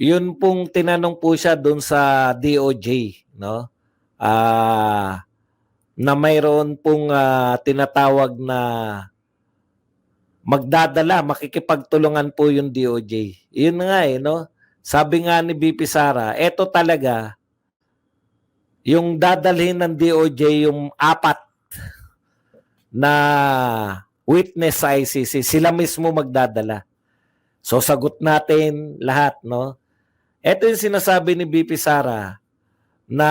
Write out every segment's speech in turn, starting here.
yun pong tinanong po siya doon sa DOJ, no? Na mayroon pong tinatawag na magdadala, makikipagtulungan po yung DOJ. Yun nga no? Sabi nga ni BP Sara, eto talaga, yung dadalhin ng DOJ yung apat na witness sa ICC, sila mismo magdadala. So sagot natin lahat, no? Ito yung sinasabi ni BP Sara na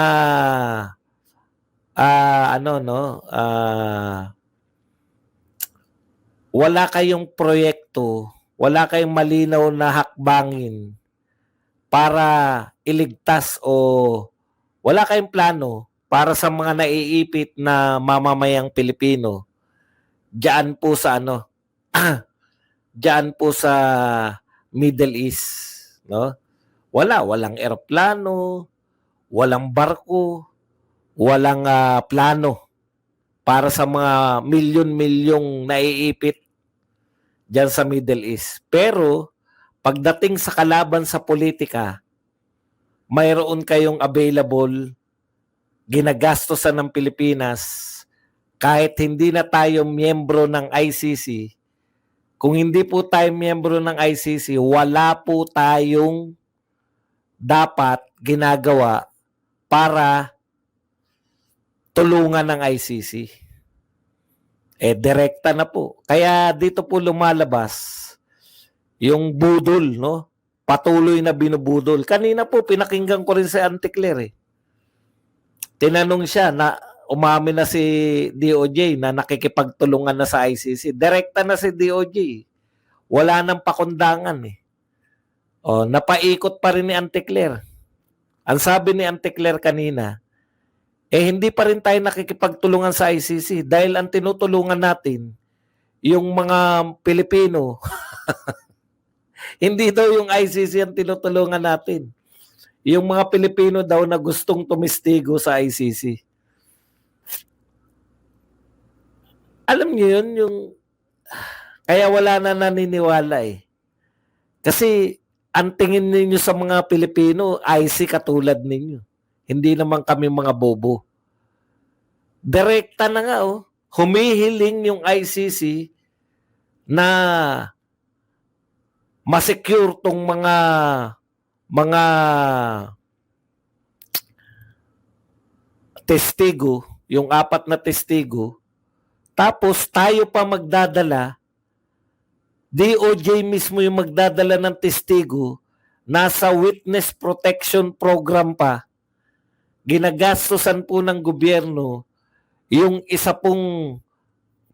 wala kayong proyekto, wala kayong malinaw na hakbangin para iligtas o wala kayong plano para sa mga naiipit na mamamayang Pilipino diyan po sa diyan po sa Middle East, no? Walang eroplano, walang barko, walang plano para sa mga milyon-milyong naiipit diyan sa Middle East. Pero pagdating sa kalaban sa politika, mayroon kayong available, ginagastosan ng Pilipinas, kahit hindi na tayo miyembro ng ICC. Kung hindi po tayo miyembro ng ICC, wala po tayong dapat ginagawa para tulungan ng ICC. Direkta na po. Kaya dito po lumalabas yung budol, no? Patuloy na binubudol. Kanina po, pinakinggan ko rin si Auntie Claire. Tinanong siya na umamin na si DOJ na nakikipagtulungan na sa ICC. Direkta na si DOJ. Wala nang pakundangan napaikot pa rin ni Auntie Claire. Ang sabi ni Auntie Claire kanina, hindi pa rin tayo nakikipagtulungan sa ICC dahil ang tinutulungan natin, yung mga Pilipino, hindi daw yung ICC ang tinutulungan natin. Yung mga Pilipino daw na gustong tumistigo sa ICC. Alam niyo yun, kaya wala na naniniwala Kasi ang tingin ninyo sa mga Pilipino, IC katulad ninyo. Hindi naman kami mga bobo. Direkta na nga humihiling yung ICC na ma-secure tong mga testigo, yung apat na testigo, tapos tayo pa magdadala, DOJ mismo yung magdadala ng testigo, nasa witness protection program pa, ginagastosan po ng gobyerno yung isa pong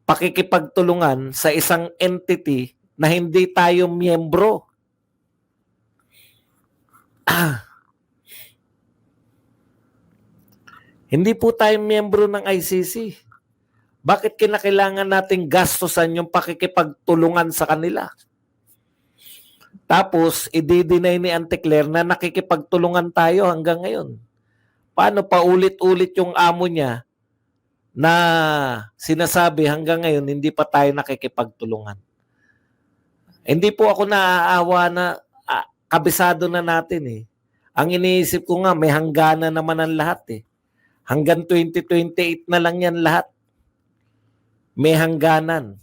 pakikipagtulungan sa isang entity na hindi tayo miyembro. Hindi po tayo miyembro ng ICC. Bakit kinakailangan nating gastosan yung pakikipagtulungan sa kanila? Tapos, i-deny ni Auntie Claire na nakikipagtulungan tayo hanggang ngayon. Paano paulit-ulit yung amo niya na sinasabi hanggang ngayon hindi pa tayo nakikipagtulungan? Hindi po ako naaawa na kabisado na natin Ang iniisip ko nga, may hangganan naman ang lahat Hanggang 2028 na lang yan lahat. May hangganan.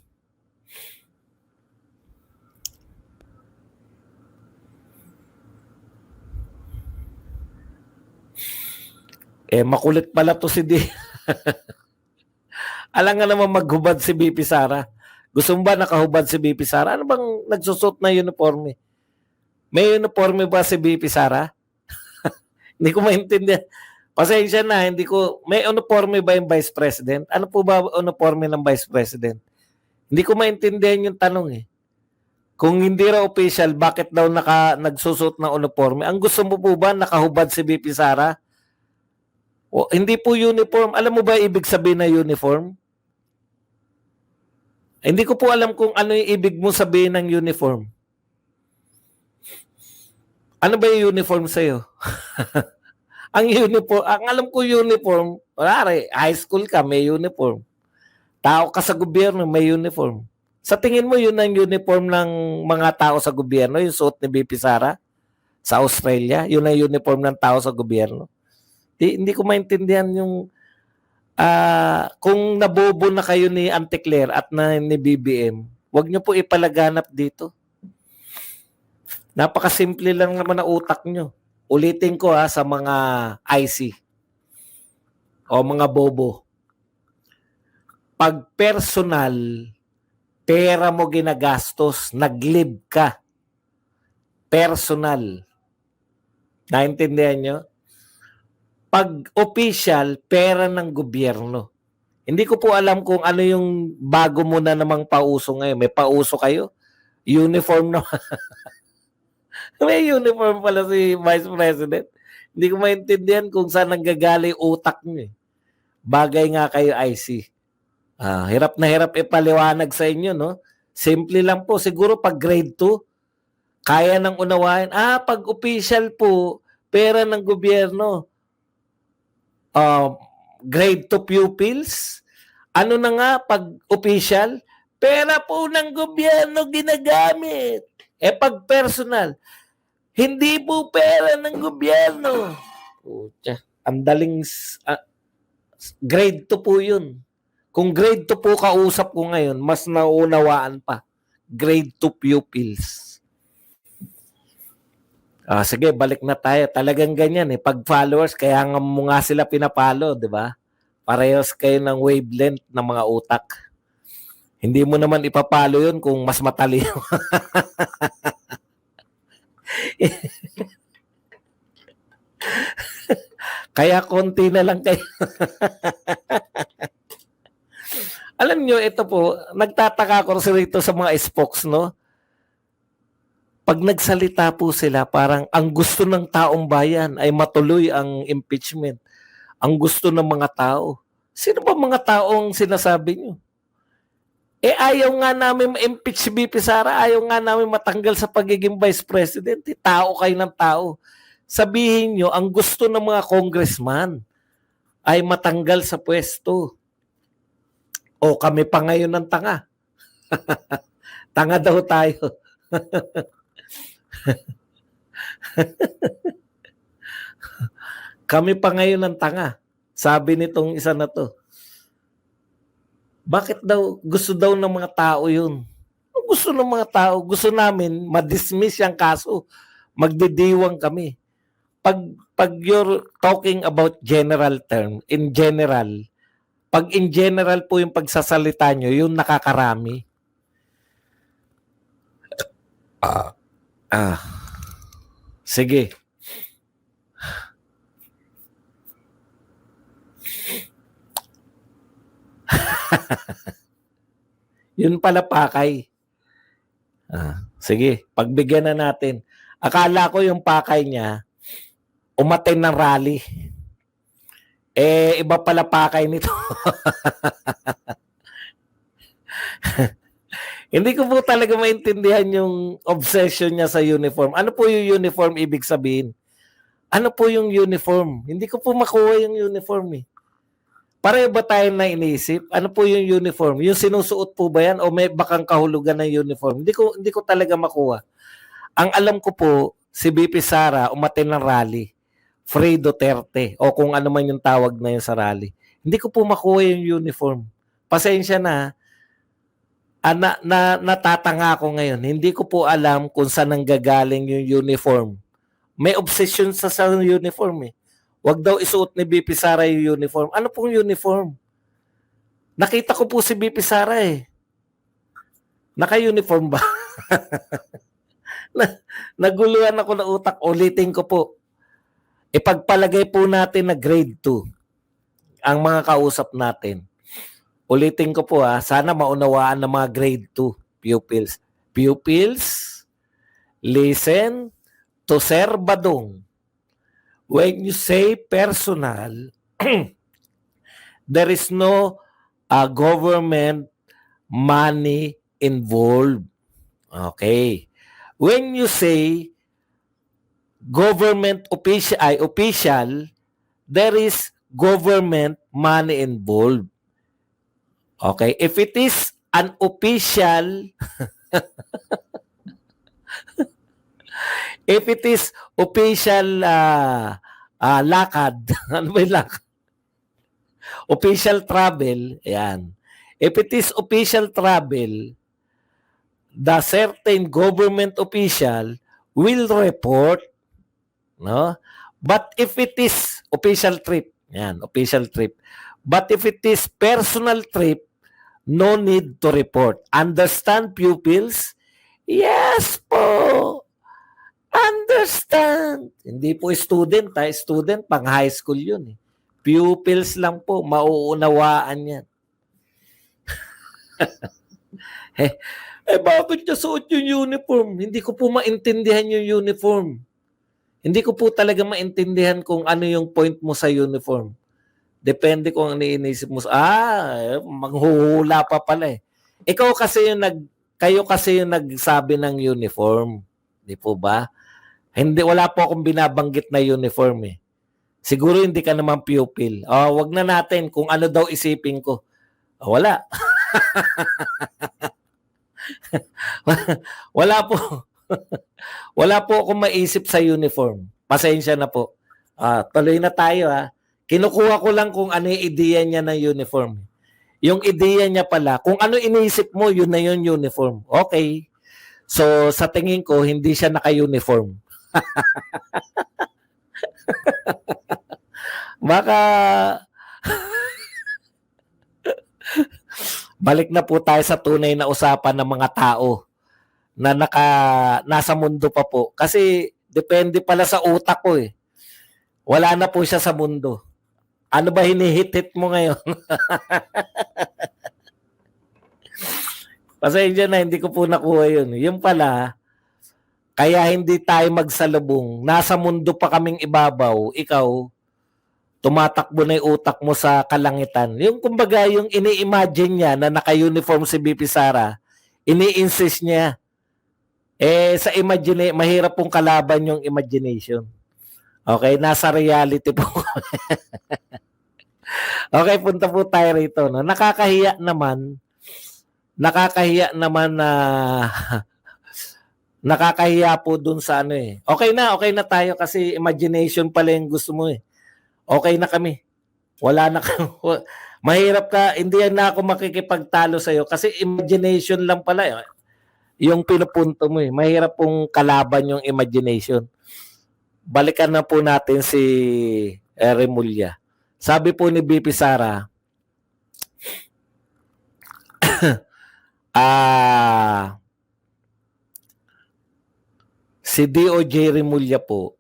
Makulit pala to si D. Alam nga naman maghubad si BP Sara. Gusto mo ba nakahubad si BP Sara? Ano bang nagsusot na uniforme? May uniforme ba si BP Sara? Hindi ko maintindihan. Pasensya na, may uniforme ba yung Vice President? Ano po ba uniforme ng Vice President? Hindi ko maintindihan yung tanong Kung hindi raw official, bakit daw nagsusot ng uniforme? Ang gusto mo po ba nakahubad si BP Sara? Hindi po uniform. Alam mo ba ibig sabihin na uniform? Hindi ko po alam kung ano yung ibig mo sabihin ng uniform. Ano ba yung uniform sa'yo? Ang alam ko uniform, high school ka, may uniform. Tao ka sa gobyerno, may uniform. Sa tingin mo, yun ang uniform ng mga tao sa gobyerno, yung suot ni BP Sara? sa Australia. Yun ang uniform ng tao sa gobyerno. Hindi ko maintindihan yung kung nabobo na kayo ni Auntie Claire at ni BBM, wag niyo po ipalaganap dito. Napakasimple lang naman na utak nyo. Ulitin ko sa mga IC o mga bobo. Pag personal, pera mo ginagastos, nag-live ka. Personal. Naintindihan nyo? Pag official, pera ng gobyerno. Hindi ko po alam kung ano yung bago mo na namang pauso ngayon. May pauso kayo? Uniform na. May uniform pala si Vice President. Hindi ko maintindihan kung saan nanggagaling utak niyo. Bagay nga kayo, IC. Hirap na hirap ipaliwanag sa inyo, no? Simple lang po. Siguro pag grade 2, kaya nang unawain. Pag official po, pera ng gobyerno. Grade 2 pupils. Ano na nga pag official? Pera po ng gobyerno ginagamit. Pag personal, hindi po pera ng gobyerno. Ang daling grade 2 po yun. Kung grade 2 po kausap ko ngayon, mas naunawaan pa. Grade 2 pupils. Sige, balik na tayo. Talagang ganyan Pag followers, kaya nga mo nga sila pinapalo, di ba? Parehas kayo ng wavelength ng mga utak. Hindi mo naman ipapalo yun kung mas matalino. Kaya konti na lang kayo. Alam nyo, ito po, nagtataka ko rito sa mga spokes, no? Pag nagsalita po sila, parang ang gusto ng taong bayan ay matuloy ang impeachment. Ang gusto ng mga tao. Sino ba mga taong sinasabi nyo? Ayaw nga namin ma-impeach si BP Sara, ayaw nga namin matanggal sa pagiging vice president. Tao kayo ng tao. Sabihin nyo, ang gusto ng mga congressman ay matanggal sa pwesto. O kami pa ngayon ng tanga. Tanga daw tayo. Kami pa ngayon ng tanga. Sabi nitong isa na to. Bakit daw, gusto daw ng mga tao yun? Gusto ng mga tao, gusto namin ma-dismiss yung kaso. Magdidiwang kami. Pag you're talking about general term, in general, pag in general po yung pagsasalita nyo, yung nakakarami. Sige. Yun pala pakay. Sige, pagbigyan na natin. Akala ko yung pakay niya, umattend ng rally. Iba pala pakay nito. Hindi ko po talaga maintindihan yung obsession niya sa uniform. Ano po yung uniform ibig sabihin? Ano po yung uniform? Hindi ko po makuha yung uniform Pareho ba tayo na iniisip? Ano po yung uniform? Yung sinusuot po ba yan o may bakang kahulugan ng uniform? Hindi ko talaga makuha. Ang alam ko po, si BP Sara umattend ng rally. Free Duterte o kung ano man yung tawag na yun sa rally. Hindi ko po makuha yung uniform. Pasensya na. Natatanga ako ngayon. Hindi ko po alam kung saan nanggagaling yung uniform. May obsession sa uniform Wag daw isuot ni BP Sara yung uniform. Ano pong uniform? Nakita ko po si BP Sara Naka-uniform ba? Naguluhan ako ng utak. Ulitin ko po. Ipagpalagay po natin na grade 2 ang mga kausap natin. Ulitin ko po sana maunawaan ng mga grade 2 pupils. Pupils, listen to Sir Badong. When you say personal, there is no government money involved. Okay. When you say government official, there is government money involved. Okay. If it is an official If it is official lakad, ano ba yung lakad? Official travel, ayan. If it is official travel, the certain government official will report, no? But if it is official trip, yan, official trip. But if it is personal trip, no need to report. Understand, pupils? Yes po. Understand. Hindi po student, student pang high school yun. Pupils lang po, mauunawaan yan. Bakit niya suot yung uniform? Hindi ko po maintindihan yung uniform. Hindi ko po talaga maintindihan kung ano yung point mo sa uniform. Depende kung ano inisip mo. Manghuhula pa pala eh. Kayo kasi yung nagsabi ng uniform. Di po ba? Wala po akong binabanggit na uniform eh. Siguro hindi ka naman pupil. Wag na natin kung ano daw isipin ko. Wala. Wala po. Wala po akong maisip sa uniform. Pasensya na po. Tuloy na tayo ha. Kinukuha ko lang kung ano yung ideya niya ng uniform. Yung ideya niya pala, kung ano iniisip mo, yun na yun uniform. Okay. So, sa tingin ko, hindi siya naka-uniform. Baka balik na po tayo sa tunay na usapan ng mga tao na nasa mundo pa po. Kasi depende pala sa utak ko eh. Wala na po siya sa mundo. Ano ba hinihit-hit mo ngayon? Pasensya na, hindi ko po nakuha yun. Yung pala, kaya hindi tayo magsalubong. Nasa mundo pa kaming ibabaw. Ikaw, tumatakbo na yung utak mo sa kalangitan. Yung kumbaga, yung ini-imagine niya na naka-uniform si BP Sara, ini-insist niya. Sa mahirap pong kalaban yung imagination. Okay, nasa reality po. Okay, punta po tayo rito. No? Nakakahiya naman na nakakahiya po dun sa ano eh. Okay na tayo kasi imagination pala yung gusto mo eh. Okay na kami. Wala na mahirap ka, hindi na ako makikipagtalo sa'yo kasi imagination lang pala eh. Yung pinupunto mo eh. Mahirap pong kalaban yung imagination. Balikan na po natin si Remulla. Sabi po ni BP Sara, si DOJ Remulla po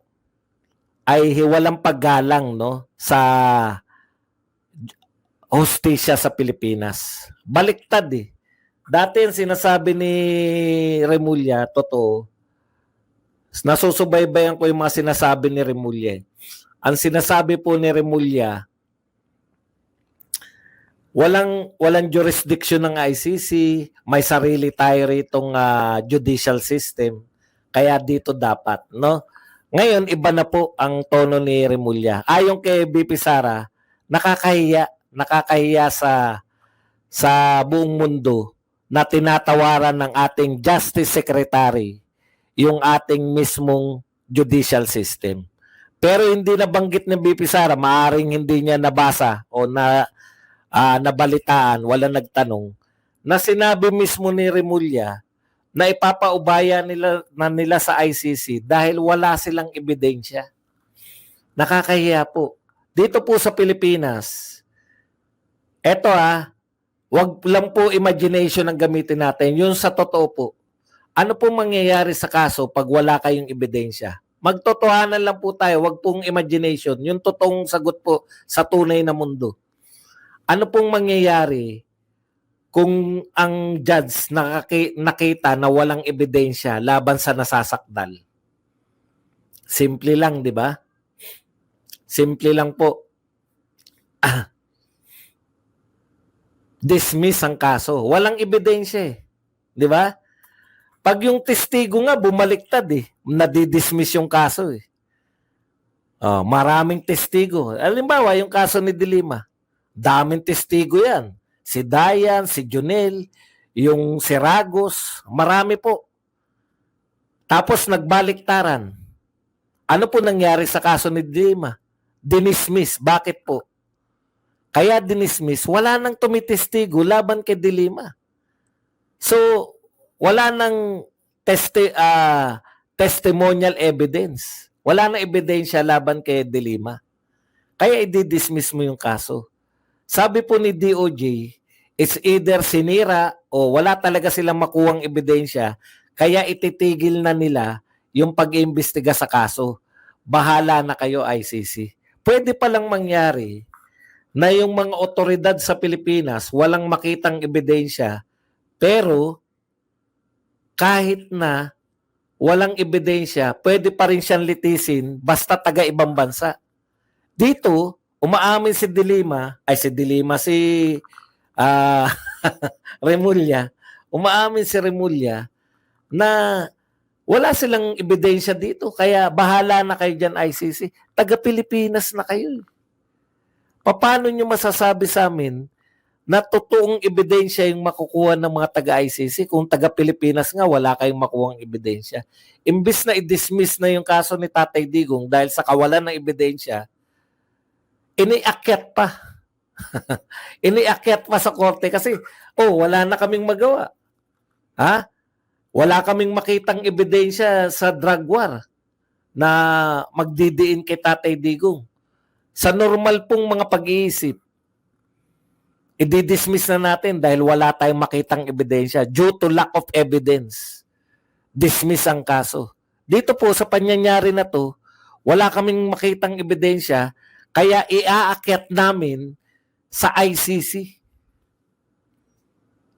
ay walang paggalang no sa hustisya sa Pilipinas. Baliktad eh. Dati yung sinasabi ni Remulla, totoo. Nasusubaybayan ko yung mga sinasabi ni Remulla. Ang sinasabi po ni Remulla, walang jurisdiction ng ICC, may sarili tayo ritong judicial system, kaya dito dapat, no? Ngayon, iba na po ang tono ni Remulla. Ayon kay BP Sara, nakakahiya sa buong mundo na tinatawaran ng ating Justice Secretary yung ating mismong judicial system. Pero hindi nabanggit ng BP Sara, maaring hindi niya nabasa o nabalitaan, wala nagtanong, na sinabi mismo ni Remulla na ipapaubaya nila sa ICC dahil wala silang ebidensya. Nakakahiya po. Dito po sa Pilipinas, eto wag lang po imagination ang gamitin natin. Yun sa totoo po. Ano pong mangyayari sa kaso pag wala kayong ebidensya? Magtotohanan lang po tayo, wag pong imagination. Yung totoong sagot po sa tunay na mundo. Ano pong mangyayari kung ang judge nakita na walang ebidensya laban sa nasasakdal? Simple lang, di ba? Simple lang po. Dismiss ang kaso. Walang ebidensya eh. Di ba? Pag yung testigo nga bumaliktad eh, nadidismiss yung kaso eh. Maraming testigo. Halimbawa, yung kaso ni Dilima, daming testigo yan. Si Dayan, si Junel, yung si Ragos, marami po. Tapos nagbaliktaran. Ano po nangyari sa kaso ni De Lima? Dinismiss. Bakit po? Kaya dinismiss, wala nang tumitestigo laban kay De Lima. So, wala nang testimonial evidence. Wala nang ebidensya laban kay De Lima. Kaya i-dismiss mo yung kaso. Sabi po ni DOJ, it's either sinira o wala talaga silang makuhang ebidensya, kaya ititigil na nila yung pag-iimbestiga sa kaso. Bahala na kayo, ICC. Pwede palang mangyari na yung mga otoridad sa Pilipinas walang makitang ebidensya, pero kahit na walang ebidensya, pwede pa rin siyang litisin basta taga ibang bansa. Dito, umaamin si De Lima, si Remulla, umaamin si Remulla na wala silang ebidensya dito, kaya bahala na kayo dyan, ICC. Taga-Pilipinas na kayo. Paano nyo masasabi sa amin na totoong ebidensya yung makukuha ng mga taga-ICC kung taga-Pilipinas nga wala kayong makuhang ebidensya? Imbis na i-dismiss na yung kaso ni Tatay Digong dahil sa kawalan ng ebidensya, iniakyat pa. Iniakyat pa sa korte kasi, wala na kaming magawa. Ha? Wala kaming makitang ebidensya sa drug war na magdidiin kay Tatay Digong. Sa normal pong mga pag-iisip, i-dismiss na natin dahil wala tayong makitang ebidensya. Due to lack of evidence, dismiss ang kaso. Dito po sa pangyayari na to, wala kaming makitang ebidensya, kaya iaakyat namin sa ICC.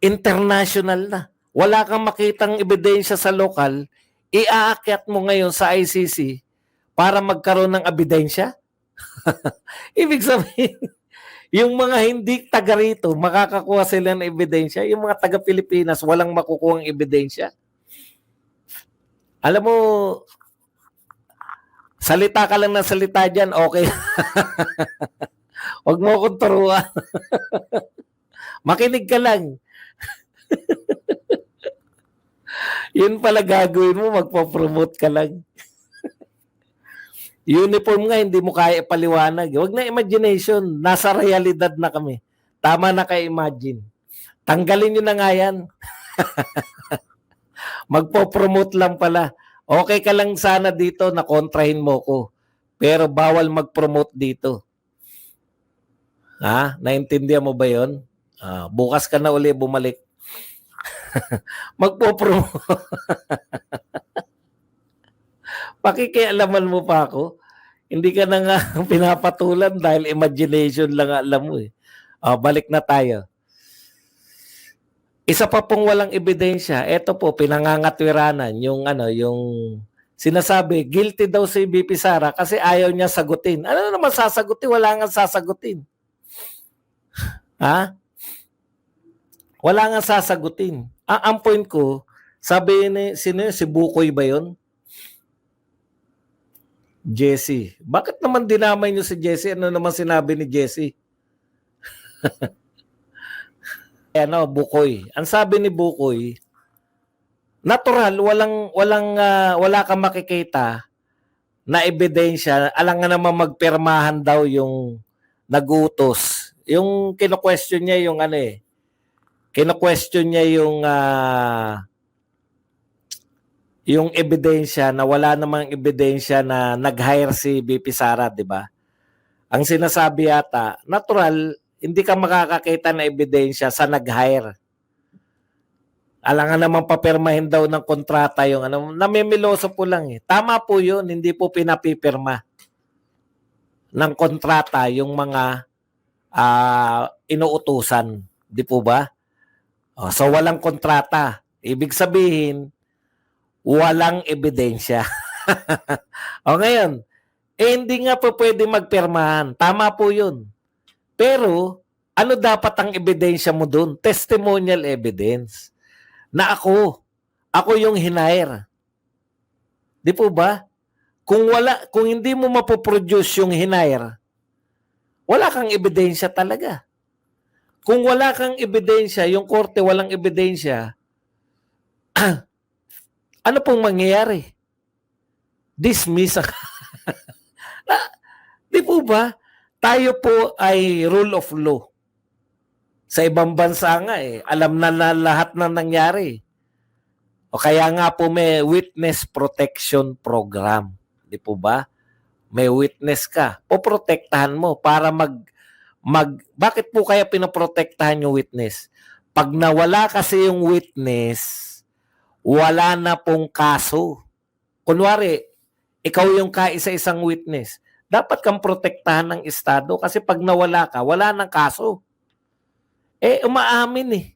International na. Wala kang makitang ebidensya sa lokal, iaakyat mo ngayon sa ICC para magkaroon ng ebidensya? Ibig sabihin, yung mga hindi taga rito, makakakuha sila ng ebidensya. Yung mga taga Pilipinas, walang makukuha ng ebidensya. Alam mo, salita ka lang ng salita dyan, okay. Huwag mo akong turuan. Makinig ka lang. Yun pala gagawin mo, magpo-promote ka lang. Uniform nga, hindi mo kaya ipaliwanag. Huwag na imagination. Nasa realidad na kami. Tama na kayo imagine. Tanggalin nyo na nga yan. Magpo-promote lang pala. Okay ka lang sana dito na kontrahin mo ko. Pero bawal mag-promote dito. Ha? Naintindihan mo ba yun? Bukas ka na uli bumalik. Magpo-promote. Pakikialaman mo pa ako. Hindi ka na nga pinapatulan dahil imagination lang alam mo eh. Balik na tayo. Isa pa pong walang ebidensya, ito po pinangangatwiranan yung sinasabi guilty daw si BP Sara kasi ayaw niya sagutin. Ano naman sasagutin? Wala nga sasagutin. Ha? Wala nga sasagutin. Ang point ko, sabi ni sino yun? Si Bukoy ba yun? Jesse. Bakit naman dinamay niyo si Jesse? Ano naman sinabi ni Jesse? Bukoy. Ang sabi ni Bukoy, natural, wala kang makikita na ebidensya. Alam nga naman magpirmahan daw yung nagutos. Yung kino-question niya yung kino-question niya yung ebidensya na wala namang ebidensya na nag-hire si BP Sara, di ba? Ang sinasabi yata, natural, hindi ka makakakita na ebidensya sa nag-hire. Alangan naman papirmahin daw ng kontrata yung namimiloso po lang eh. Tama po yun, hindi po pinapipirma ng kontrata yung mga inuutusan. Di po ba? So walang kontrata. Ibig sabihin, walang ebidensya. Ngayon, hindi nga po pwede magpirmahan. Tama po yun. Pero, ano dapat ang ebidensya mo dun? Testimonial evidence. Na ako yung hinire. Di po ba? Kung hindi mo mapoproduce yung hinire, wala kang ebidensya talaga. Kung wala kang ebidensya, yung korte walang ebidensya, ano pong mangyayari? Dismiss. Di po ba? Tayo po ay rule of law. Sa ibang bansa nga alam na lahat na nangyari. O kaya nga po may witness protection program. Di po ba? May witness ka. Poprotektahan mo para bakit po kaya pinoprotektahan yung witness? Pag nawala kasi yung witness, wala na pong kaso. Kunwari, ikaw yung kaisa-isang witness. Dapat kang protektahan ng Estado kasi pag nawala ka, wala nang kaso. Umaamin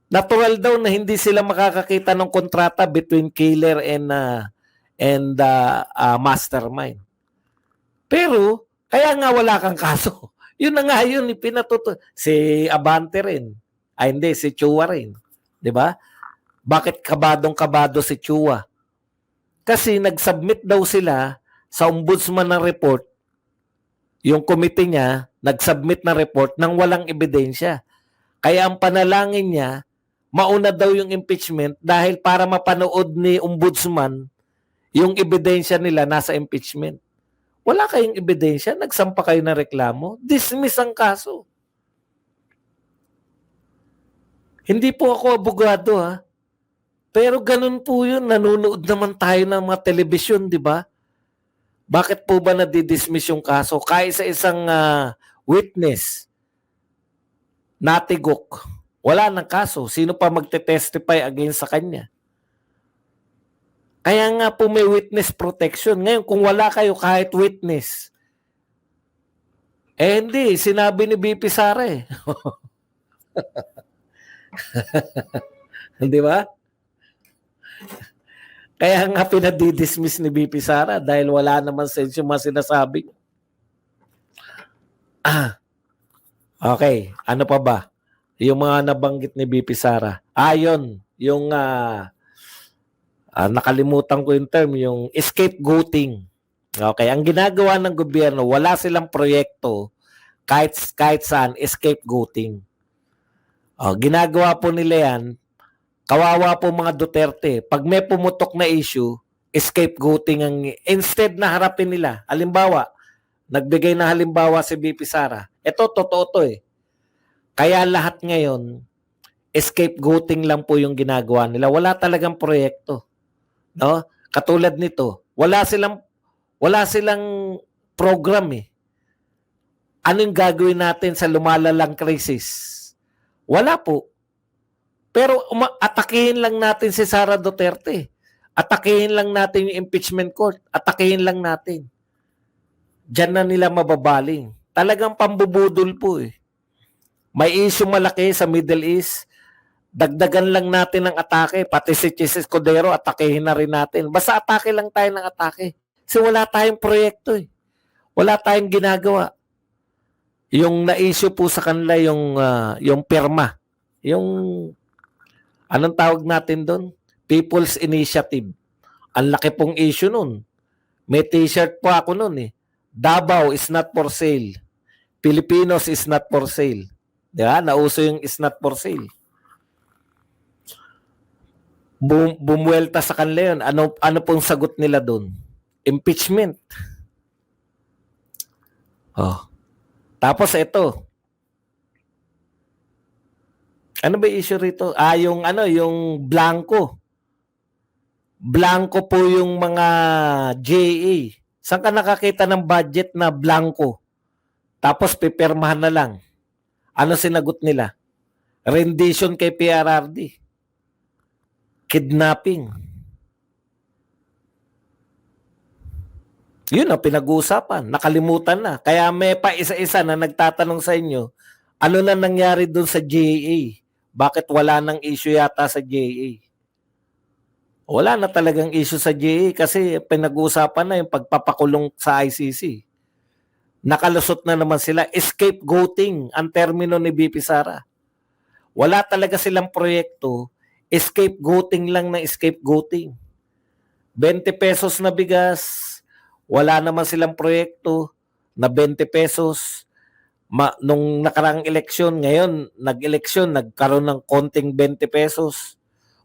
Natural daw na hindi sila makakakita ng kontrata between killer and mastermind. Pero, kaya nga wala kang kaso. Yun na nga yun, si Abante rin. Hindi, si Chua rin. Di ba? Bakit kabadong-kabado si Chua? Kasi nag-submit daw sila sa ombudsman ng report. Yung committee niya, nag-submit na report nang walang ebidensya. Kaya ang panalangin niya, mauna daw yung impeachment dahil para mapanood ni ombudsman yung ebidensya nila nasa impeachment. Wala kayong ebidensya, nagsampa kayo ng reklamo, dismiss ang kaso. Hindi po ako abogado pero ganun po yun, nanonood naman tayo ng mga telebisyon, di ba? Bakit po ba nadidismiss yung kaso? Kaya sa isang witness, natigok, wala nang kaso. Sino pa magte-testify against sa kanya? Kaya nga po may witness protection. Ngayon, kung wala kayo kahit witness, hindi. Sinabi ni BP Sara Di ba? Kaya nga pinadidismiss ni BP Sara dahil wala naman sense yung mga sinasabi. Okay. Ano pa ba? Yung mga nabanggit ni BP Sara. Yun. Yung nakalimutan ko yung term, yung scapegoating. Okay. Ang ginagawa ng gobyerno, wala silang proyekto kahit saan, scapegoating. Ginagawa po nila yan, kawawa po mga Duterte. Pag may pumutok na issue, scapegoating ang instead na harapin nila. Halimbawa, nagbigay na halimbawa si BP Sara. Ito, totoo to Kaya lahat ngayon, scapegoating lang po yung ginagawa nila. Wala talagang proyekto. No? Katulad nito, wala silang program Ano yung gagawin natin sa lumalalang krisis? Wala po. Pero atakihin lang natin si Sara Duterte. Atakihin lang natin yung impeachment court. Atakihin lang natin. Diyan na nila mababaling. Talagang pambubudol po May issue malaki sa Middle East. Dagdagan lang natin ng atake. Pati si Chis Escudero, atakihin na rin natin. Basta atake lang tayo ng atake. Kasi wala tayong proyekto Wala tayong ginagawa. Yung na-issue po sa kanila yung pirma. Yung anong tawag natin doon? People's Initiative. Ang laki pong issue nun. May t-shirt po ako nun Davao is not for sale. Filipinos is not for sale. Diba? Nauso yung is not for sale. Bumuelta sa kanila yun. Ano pong sagot nila doon? Impeachment. Tapos ito. Ano ba issue rito? Yung blanco. Blanco po yung mga JA. Saan ka nakakita ng budget na blanco? Tapos pipirmahan na lang. Ano sinagot nila? Rendition kay PRRD. Kidnapping. Yun ang pinag-uusapan. Nakalimutan na. Kaya may pa isa-isa na nagtatanong sa inyo, ano na nangyari doon sa JA? Bakit wala nang issue yata sa JA? Wala na talagang issue sa JA kasi pinag-uusapan na yung pagpapakulong sa ICC. Nakalusot na naman sila. Scapegoating ang termino ni BP Sara. Wala talaga silang proyekto. Scapegoating lang na scapegoating. 20 pesos na bigas. Wala naman silang proyekto na 20 pesos. Nung nakarang eleksyon, ngayon, nag-eleksyon, nagkaroon ng konting 20 pesos.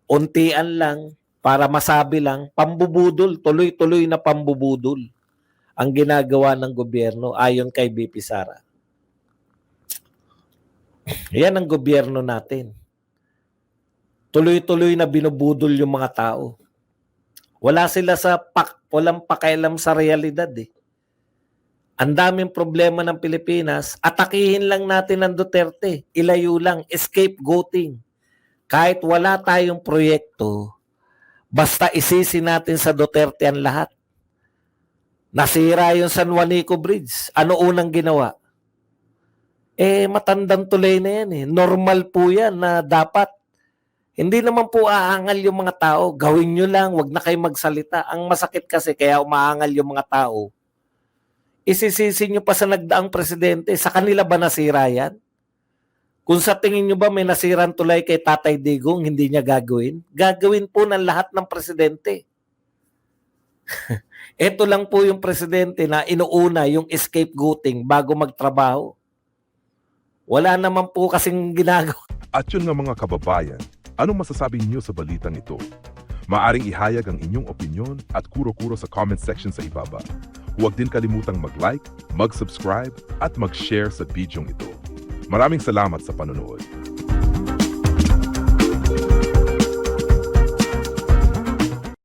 Untian lang, para masabi lang, pambubudol, tuloy-tuloy na pambubudol. ang ginagawa ng gobyerno ayon kay BP Sara. Yan ang gobyerno natin. Tuloy-tuloy na binubudol yung mga tao. Wala sila walang pakialam sa realidad eh. Ang daming problema ng Pilipinas, atakihin lang natin ang Duterte. Ilayo lang, scapegoating. Kahit wala tayong proyekto, basta isisi natin sa Duterte ang lahat. Nasira yung San Juanico Bridge. Ano unang ginawa? Matandang tuloy na yan eh. Normal po yan na dapat. Hindi naman po aangal yung mga tao. Gawin nyo lang, wag na kayo magsalita. Ang masakit kasi kaya umaangal yung mga tao. Isisisi nyo pa sa nagdaang presidente. Sa kanila ba nasira yan? Kung sa tingin nyo ba may nasirang tulay kay Tatay Digong, hindi niya gagawin? Gagawin po ng lahat ng presidente. Ito lang po yung presidente na inuuna yung scapegoating bago magtrabaho. Wala naman po kasing ginagawa. At yun nga mga kababayan, anong masasabi niyo sa balitang ito? Maaring ihayag ang inyong opinyon at kuro-kuro sa comment section sa ibaba. Huwag din kalimutang mag-like, mag-subscribe at mag-share sa bidyong ito. Maraming salamat sa panonood.